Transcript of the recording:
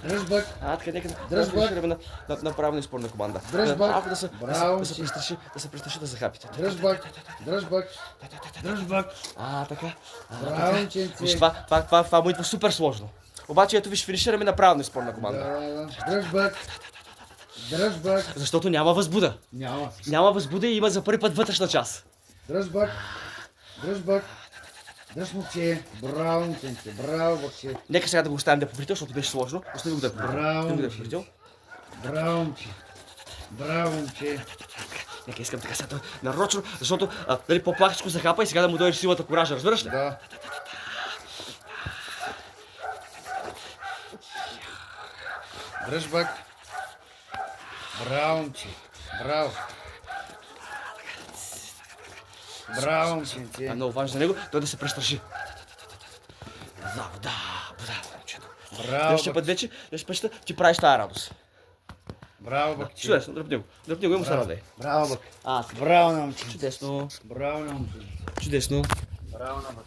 Дръжбак. Нека Дръжбак. да финишираме на правилна и спорна команда. Дръжбак. Малко Браво. да се престраши да захапите. Дръжбак. Дръжбак. Дръжбак. Така. Браво, ченце. Виж, това му идва супер сложно. Обаче ето виж, финишираме на правилна и спорна команда. Да. Дръжбак. Дръжбак. Защото няма възбуда. Няма. Няма възбуда и има за първи път вътрешна част. Дръжбак. Дръжбак. Дръж момче. Браво, момченце. Браво, бакче. Нека сега да го оставим да е поврител, защото беше сложно. Остави го да е поврител. Браво, Остави го да е момче. поврител. Браво, момче. Браво, момче. Нека искам така сега нарочно, защото нали, по-плахичко захапа и сега да му дойде силата коража, разбираш ли? Да. Дръжбак. Браво, момче. Браво. Браво, момченце. Това е много важно за него, той да се престраши. Да, момчето. Браво, Следващия път вече, пъща, ти правиш тази радост. Браво, бакче. Чудесно, дръпни го. Дръпни го и му се радай. Браво, бак. Така. Браво на момче. Чудесно. Браво на момче. Чудесно. Браво на бак.